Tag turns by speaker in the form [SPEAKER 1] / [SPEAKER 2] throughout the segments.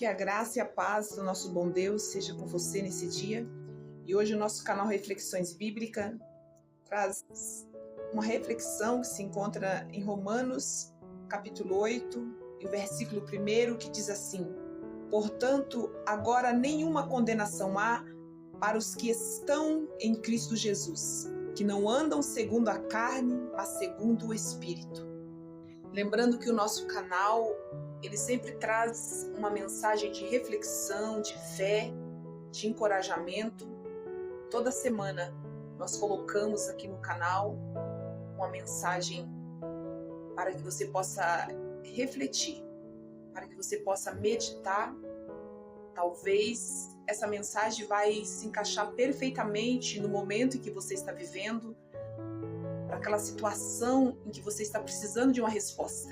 [SPEAKER 1] Que a graça e a paz do nosso bom Deus seja com você nesse dia. E hoje o nosso canal Reflexões Bíblicas traz uma reflexão que se encontra em Romanos, capítulo 8, e o versículo 1, que diz assim: Portanto, agora nenhuma condenação há para os que estão em Cristo Jesus, que não andam segundo a carne, mas segundo o Espírito. Lembrando que o nosso canal, ele sempre traz uma mensagem de reflexão, de fé, de encorajamento. Toda semana nós colocamos aqui no canal uma mensagem para que você possa refletir, para que você possa meditar. Talvez essa mensagem vai se encaixar perfeitamente no momento em que você está vivendo, para aquela situação em que você está precisando de uma resposta.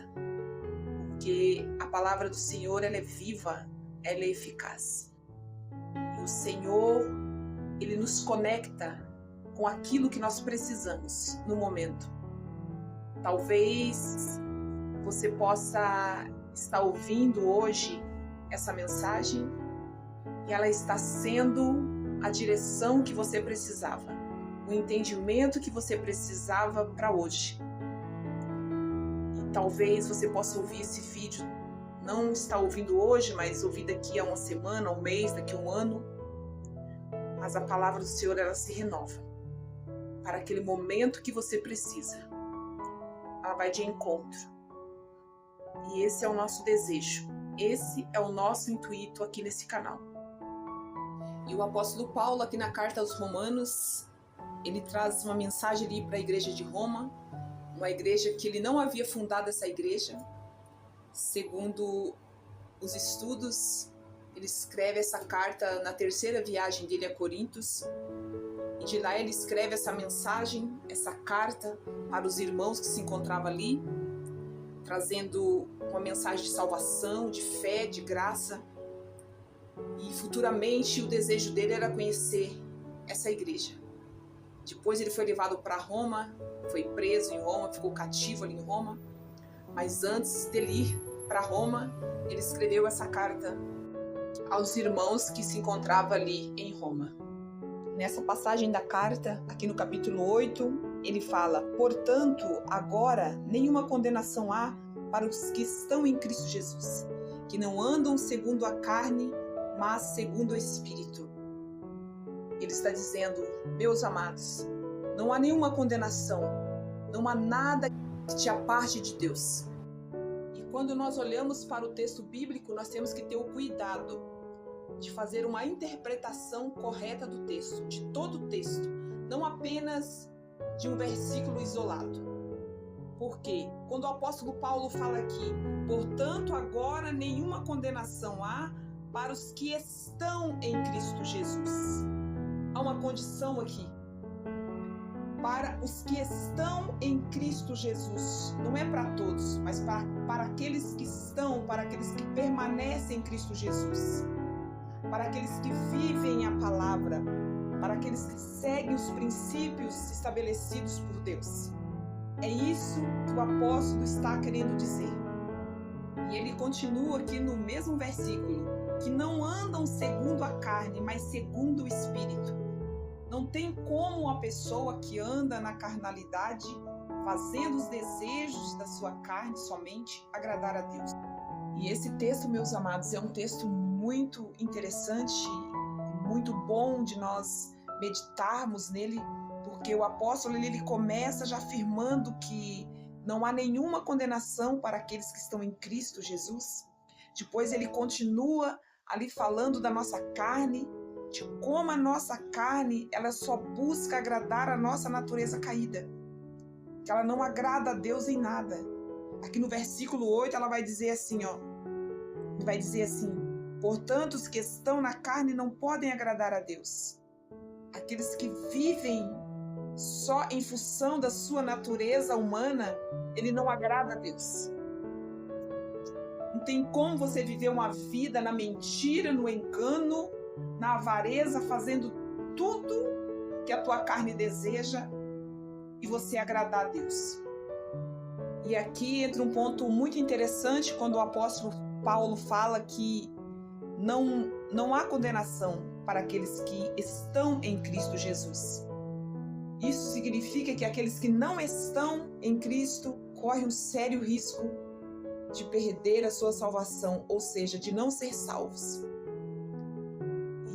[SPEAKER 1] Porque a palavra do Senhor, ela é viva, ela é eficaz. E o Senhor, ele nos conecta com aquilo que nós precisamos no momento. Talvez você possa estar ouvindo hoje essa mensagem e ela está sendo a direção que você precisava, o entendimento que você precisava para hoje. E talvez você possa ouvir esse vídeo, não está ouvindo hoje, mas ouvir daqui a uma semana, um mês, daqui a um ano. Mas a palavra do Senhor, ela se renova para aquele momento que você precisa. Ela vai de encontro. E esse é o nosso desejo. Esse é o nosso intuito aqui nesse canal. E o apóstolo Paulo, aqui na carta aos Romanos, ele traz uma mensagem ali para a igreja de Roma, uma igreja que ele não havia fundado essa igreja. Segundo os estudos, ele escreve essa carta na terceira viagem dele a Corintos, e de lá ele escreve essa mensagem, essa carta para os irmãos que se encontravam ali, trazendo uma mensagem de salvação, de fé, de graça. E futuramente o desejo dele era conhecer essa igreja. Depois ele foi levado para Roma, foi preso em Roma, ficou cativo ali em Roma. Mas antes dele ir para Roma, ele escreveu essa carta aos irmãos que se encontravam ali em Roma. Nessa passagem da carta, aqui no capítulo 8, ele fala: Portanto, agora nenhuma condenação há para os que estão em Cristo Jesus, que não andam segundo a carne, mas segundo o Espírito. Ele está dizendo: meus amados, não há nenhuma condenação, não há nada que te aparte de Deus. E quando nós olhamos para o texto bíblico, nós temos que ter o cuidado de fazer uma interpretação correta do texto, de todo o texto, não apenas de um versículo isolado. Porque quando o apóstolo Paulo fala aqui: portanto, agora nenhuma condenação há para os que estão em Cristo Jesus. Há uma condição aqui. Para os que estão em Cristo Jesus. Não é para todos, mas para aqueles que estão, para aqueles que permanecem em Cristo Jesus. Para aqueles que vivem a palavra. Para aqueles que seguem os princípios estabelecidos por Deus. É isso que o apóstolo está querendo dizer. E ele continua aqui no mesmo versículo: que não andam segundo a carne, mas segundo o Espírito. Não tem como uma pessoa que anda na carnalidade, fazendo os desejos da sua carne somente, agradar a Deus. E esse texto, meus amados, é um texto muito interessante, muito bom de nós meditarmos nele, porque o apóstolo ele começa já afirmando que não há nenhuma condenação para aqueles que estão em Cristo Jesus. Depois ele continua ali falando da nossa carne, de como a nossa carne ela só busca agradar a nossa natureza caída, que ela não agrada a Deus em nada. Aqui no versículo 8 ela vai dizer assim, portanto os que estão na carne não podem agradar a Deus. Aqueles que vivem só em função da sua natureza humana, ele não agrada a Deus. Não tem como você viver uma vida na mentira, no engano, na avareza, fazendo tudo que a tua carne deseja e você agradar a Deus. E aqui entra um ponto muito interessante quando o apóstolo Paulo fala que não há condenação para aqueles que estão em Cristo Jesus. Isso significa que aqueles que não estão em Cristo correm um sério risco de perder a sua salvação, ou seja, de não ser salvos.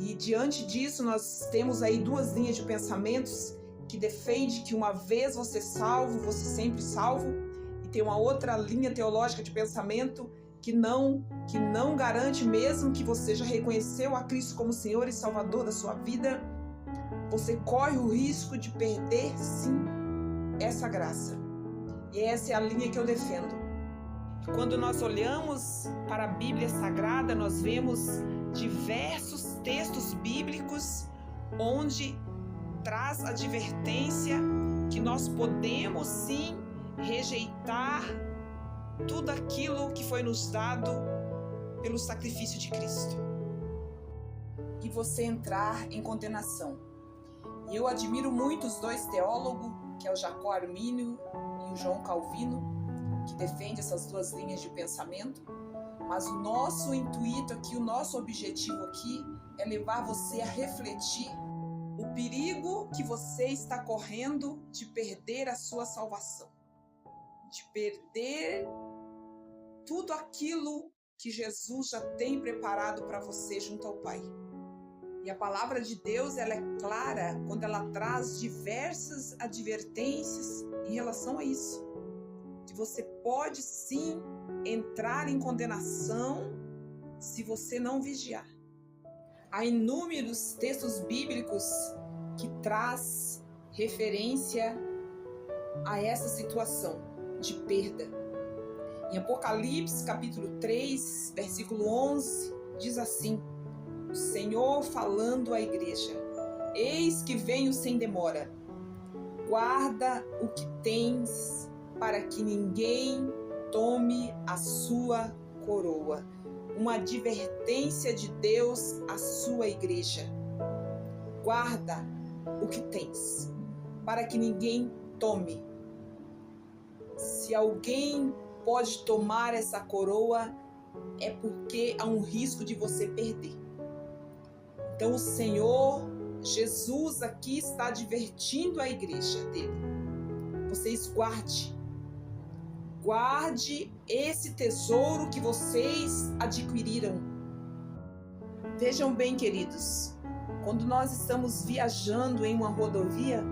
[SPEAKER 1] E diante disso, nós temos aí duas linhas de pensamentos que defende que uma vez você salvo, você sempre salvo, e tem uma outra linha teológica de pensamento que não garante, mesmo que você já reconheceu a Cristo como Senhor e Salvador da sua vida, você corre o risco de perder, sim, essa graça. E essa é a linha que eu defendo. Quando nós olhamos para a Bíblia Sagrada, nós vemos diversos textos bíblicos onde traz a advertência que nós podemos, sim, rejeitar tudo aquilo que foi nos dado pelo sacrifício de Cristo e você entrar em condenação. E eu admiro muito os dois teólogos, que é o Jacó Armínio e o João Calvino, que defendem essas duas linhas de pensamento, mas o nosso intuito aqui, o nosso objetivo aqui é levar você a refletir o perigo que você está correndo de perder a sua salvação, de perder tudo aquilo que Jesus já tem preparado para você junto ao Pai. E a palavra de Deus, ela é clara quando ela traz diversas advertências em relação a isso. Que você pode sim entrar em condenação se você não vigiar. Há inúmeros textos bíblicos que traz referência a essa situação de perda. Em Apocalipse, capítulo 3, versículo 11, diz assim: o Senhor falando à igreja: eis que venho sem demora. Guarda o que tens, para que ninguém tome a sua coroa. Uma advertência de Deus à sua igreja. Guarda o que tens, para que ninguém tome. Se alguém pode tomar essa coroa, é porque há um risco de você perder. Então o Senhor Jesus aqui está advertindo a igreja dele. Vocês guarde esse tesouro que vocês adquiriram. Vejam bem, queridos, quando nós estamos viajando em uma rodovia,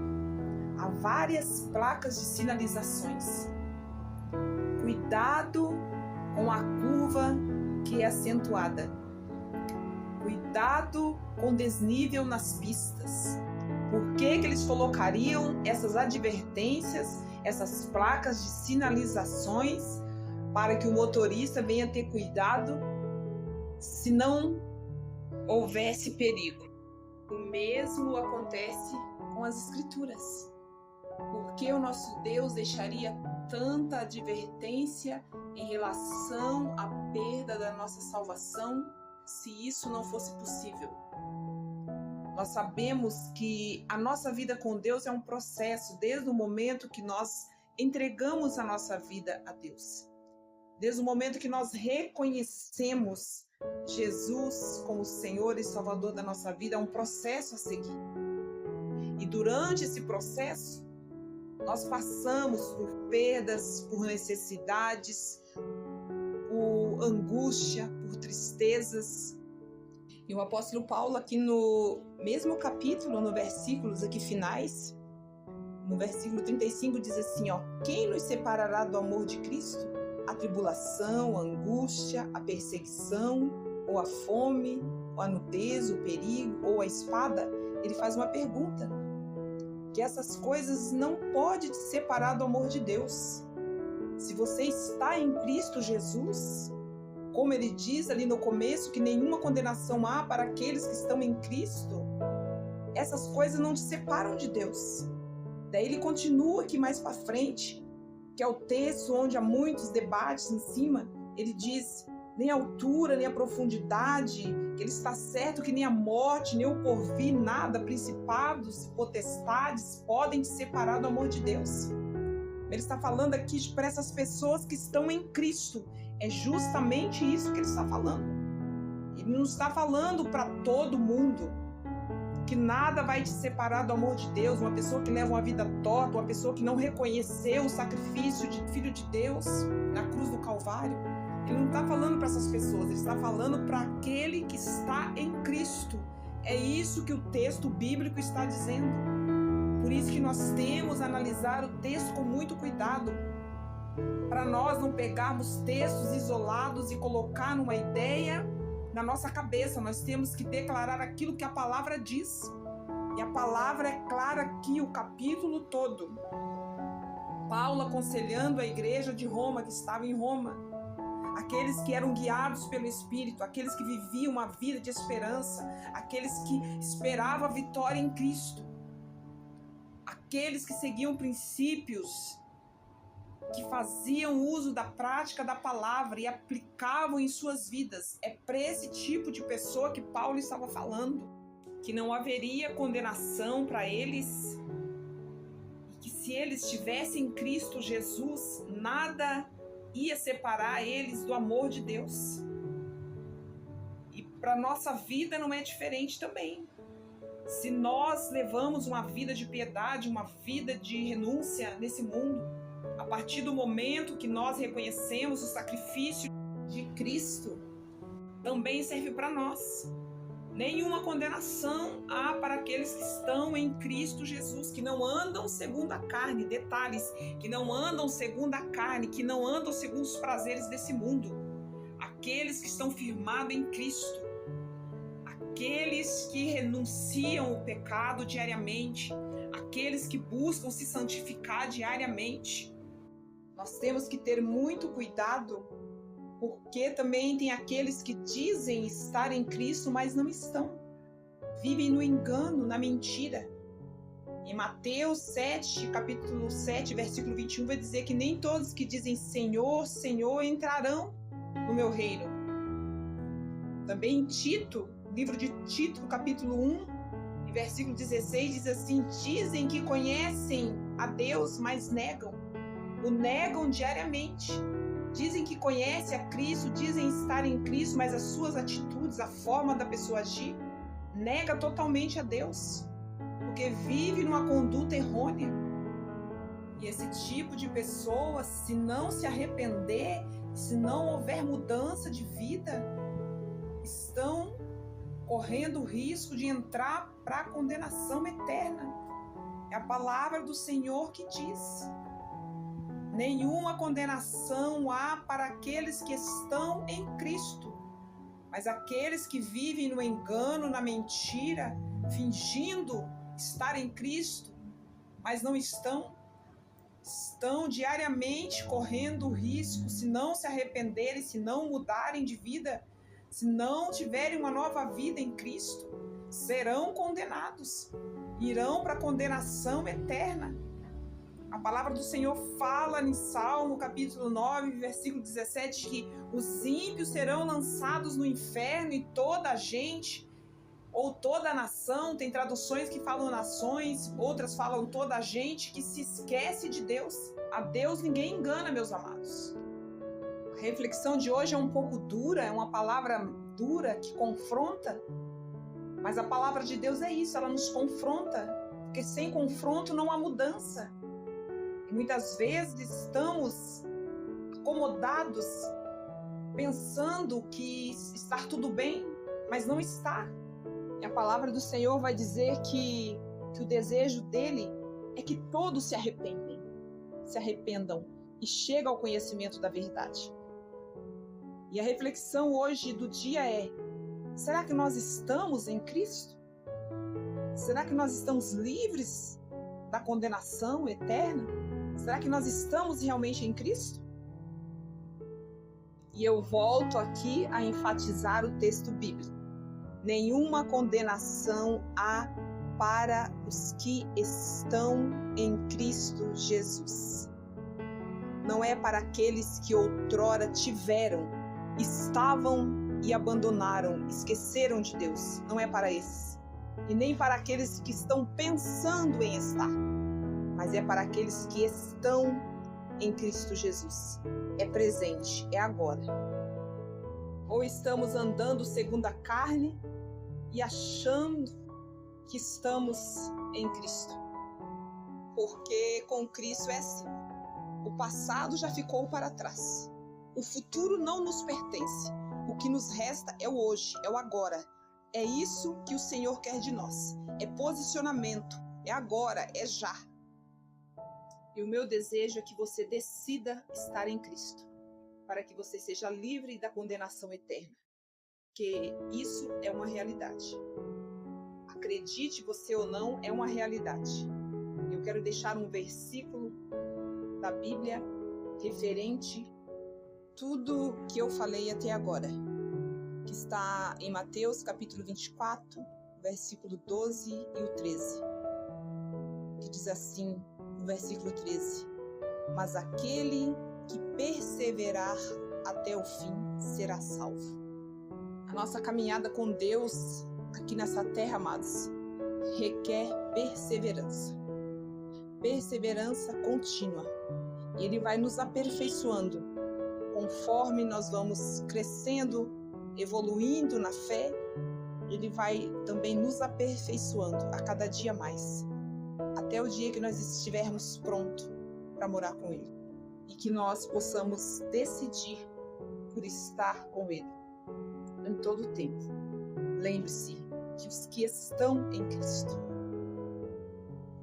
[SPEAKER 1] há várias placas de sinalizações. Cuidado com a curva que é acentuada. Cuidado com desnível nas pistas. Por que eles colocariam essas advertências, essas placas de sinalizações, para que o motorista venha ter cuidado se não houvesse perigo? O mesmo acontece com as Escrituras. Por que o nosso Deus deixaria tanta advertência em relação à perda da nossa salvação, se isso não fosse possível? Nós sabemos que a nossa vida com Deus é um processo desde o momento que nós entregamos a nossa vida a Deus. Desde o momento que nós reconhecemos Jesus como Senhor e Salvador da nossa vida, é um processo a seguir. E durante esse processo, nós passamos por perdas, por necessidades, por angústia, por tristezas. E o apóstolo Paulo aqui no mesmo capítulo, no versículos aqui finais, no versículo 35 diz assim, quem nos separará do amor de Cristo? A tribulação, a angústia, a perseguição, ou a fome, ou a nudez, o perigo, ou a espada? Ele faz uma pergunta, que essas coisas não podem te separar do amor de Deus. Se você está em Cristo Jesus, como ele diz ali no começo, que nenhuma condenação há para aqueles que estão em Cristo, essas coisas não te separam de Deus. Daí ele continua aqui mais para frente, que é o texto onde há muitos debates em cima. Ele diz, nem a altura, nem a profundidade, que ele está certo que nem a morte, nem o porvir, nada, principados, potestades, podem te separar do amor de Deus. Ele está falando aqui para essas pessoas que estão em Cristo. É justamente isso que ele está falando. Ele não está falando para todo mundo que nada vai te separar do amor de Deus. Uma pessoa que leva uma vida torta, uma pessoa que não reconheceu o sacrifício de Filho de Deus na cruz do Calvário. Ele não está falando para essas pessoas, ele está falando para aquele que está em Cristo. É isso que o texto bíblico está dizendo. Por isso que nós temos que analisar o texto com muito cuidado, para nós não pegarmos textos isolados e colocar numa ideia na nossa cabeça. Nós temos que declarar aquilo que a palavra diz. E a palavra é clara aqui, o capítulo todo. Paulo aconselhando a igreja de Roma, que estava em Roma, aqueles que eram guiados pelo Espírito, aqueles que viviam uma vida de esperança, aqueles que esperavam a vitória em Cristo, aqueles que seguiam princípios, que faziam uso da prática da palavra e aplicavam em suas vidas. É para esse tipo de pessoa que Paulo estava falando, que não haveria condenação para eles, e que se eles estivessem em Cristo Jesus, nada ia separar eles do amor de Deus. E para nossa vida não é diferente também. Se nós levamos uma vida de piedade, uma vida de renúncia nesse mundo, a partir do momento que nós reconhecemos o sacrifício de Cristo, também serve para nós. Nenhuma condenação há para aqueles que estão em Cristo Jesus, que não andam segundo a carne. Detalhes, que não andam segundo a carne, que não andam segundo os prazeres desse mundo. Aqueles que estão firmados em Cristo. Aqueles que renunciam o pecado diariamente. Aqueles que buscam se santificar diariamente. Nós temos que ter muito cuidado, porque também tem aqueles que dizem estar em Cristo, mas não estão. Vivem no engano, na mentira. Em Mateus 7, capítulo 7, versículo 21, vai dizer que nem todos que dizem Senhor, Senhor entrarão no meu reino. Também em Tito, livro de Tito, capítulo 1, versículo 16, diz assim: dizem que conhecem a Deus, mas negam. O negam diariamente. Dizem que conhecem a Cristo, dizem estar em Cristo, mas as suas atitudes, a forma da pessoa agir, nega totalmente a Deus, porque vive numa conduta errônea. E esse tipo de pessoa, se não se arrepender, se não houver mudança de vida, estão correndo o risco de entrar para a condenação eterna. É a palavra do Senhor que diz: nenhuma condenação há para aqueles que estão em Cristo, mas aqueles que vivem no engano, na mentira, fingindo estar em Cristo, mas não estão diariamente correndo o risco, se não se arrependerem, se não mudarem de vida, se não tiverem uma nova vida em Cristo, serão condenados, irão para a condenação eterna. A palavra do Senhor fala em Salmo, capítulo 9, versículo 17, que os ímpios serão lançados no inferno e toda a gente, ou toda a nação, tem traduções que falam nações, outras falam toda a gente, que se esquece de Deus. A Deus ninguém engana, meus amados. A reflexão de hoje é um pouco dura, é uma palavra dura que confronta, mas a palavra de Deus é isso, ela nos confronta, porque sem confronto não há mudança. Muitas vezes estamos acomodados, pensando que está tudo bem, mas não está. E a palavra do Senhor vai dizer que o desejo dele é que todos se arrependam e cheguem ao conhecimento da verdade. E a reflexão hoje do dia é: será que nós estamos em Cristo? Será que nós estamos livres da condenação eterna? Será que nós estamos realmente em Cristo? E eu volto aqui a enfatizar o texto bíblico. Nenhuma condenação há para os que estão em Cristo Jesus. Não é para aqueles que outrora tiveram, estavam e abandonaram, esqueceram de Deus. Não é para esses. E nem para aqueles que estão pensando em estar. Mas é para aqueles que estão em Cristo Jesus. É presente, é agora. Ou estamos andando segundo a carne e achando que estamos em Cristo? Porque com Cristo é assim. O passado já ficou para trás. O futuro não nos pertence. O que nos resta é o hoje, é o agora. É isso que o Senhor quer de nós. É posicionamento, é agora, é já. E o meu desejo é que você decida estar em Cristo, para que você seja livre da condenação eterna. Porque isso é uma realidade. Acredite você ou não, é uma realidade. Eu quero deixar um versículo da Bíblia referente a tudo que eu falei até agora, que está em Mateus capítulo 24, versículo 12 e o 13, que diz assim, no versículo 13: mas aquele que perseverar até o fim será salvo. A nossa caminhada com Deus aqui nessa terra, amados, requer perseverança. Perseverança contínua. E Ele vai nos aperfeiçoando conforme nós vamos crescendo, evoluindo na fé. Ele vai também nos aperfeiçoando a cada dia mais, até o dia que nós estivermos prontos para morar com Ele. E que nós possamos decidir por estar com Ele em todo o tempo. Lembre-se que os que estão em Cristo,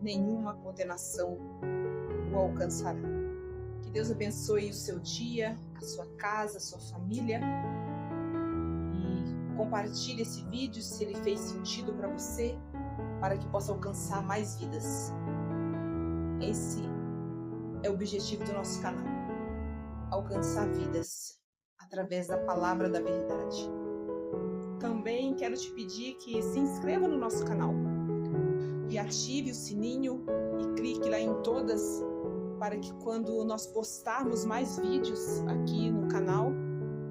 [SPEAKER 1] nenhuma condenação o alcançará. Que Deus abençoe o seu dia, a sua casa, a sua família. E compartilhe esse vídeo se ele fez sentido para você, para que possa alcançar mais vidas. Esse é o objetivo do nosso canal: alcançar vidas através da palavra da verdade. Também quero te pedir que se inscreva no nosso canal e ative o sininho e clique lá em todas, para que quando nós postarmos mais vídeos aqui no canal,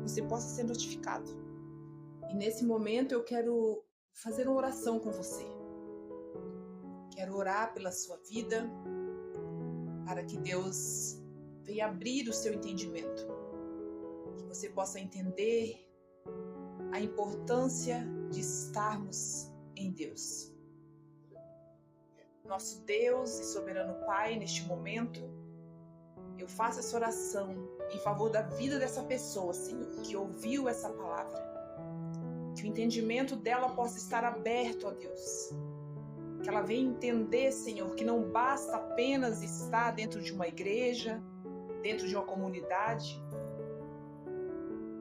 [SPEAKER 1] você possa ser notificado. E nesse momento eu quero fazer uma oração com você. Quero orar pela sua vida, para que Deus venha abrir o seu entendimento, que você possa entender a importância de estarmos em Deus. Nosso Deus e soberano Pai, neste momento, eu faço essa oração em favor da vida dessa pessoa, Senhor, que ouviu essa palavra. Que o entendimento dela possa estar aberto, ó Deus. Que ela venha entender, Senhor, que não basta apenas estar dentro de uma igreja, dentro de uma comunidade,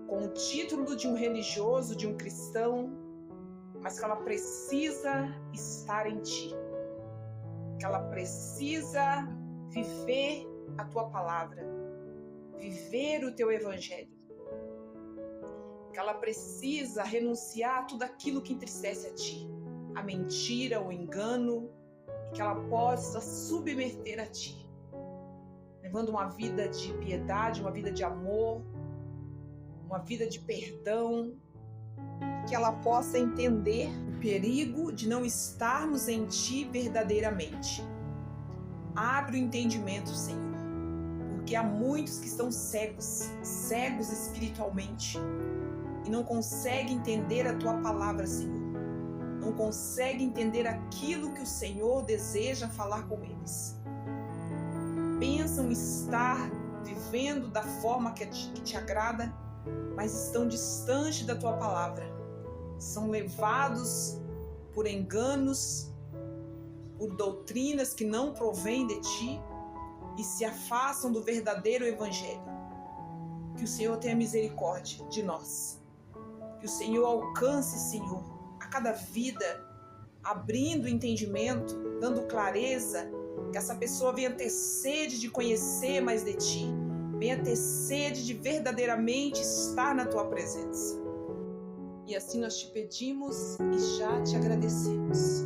[SPEAKER 1] com o título de um religioso, de um cristão, mas que ela precisa estar em Ti. Que ela precisa viver a Tua palavra, viver o Teu evangelho. Que ela precisa renunciar a tudo aquilo que entristece a Ti, a mentira, o engano, e que ela possa submeter a Ti, levando uma vida de piedade, uma vida de amor, uma vida de perdão, que ela possa entender o perigo de não estarmos em Ti verdadeiramente. Abre o entendimento, Senhor, porque há muitos que estão cegos espiritualmente e não conseguem entender a Tua palavra, Senhor. Não conseguem entender aquilo que o Senhor deseja falar com eles. Pensam estar vivendo da forma que te agrada, mas estão distantes da Tua palavra. São levados por enganos, por doutrinas que não provêm de Ti e se afastam do verdadeiro evangelho. Que o Senhor tenha misericórdia de nós. Que o Senhor alcance, Senhor, a cada vida, abrindo o entendimento, dando clareza, que essa pessoa venha ter sede de conhecer mais de Ti, venha ter sede de verdadeiramente estar na Tua presença. E assim nós te pedimos e já te agradecemos.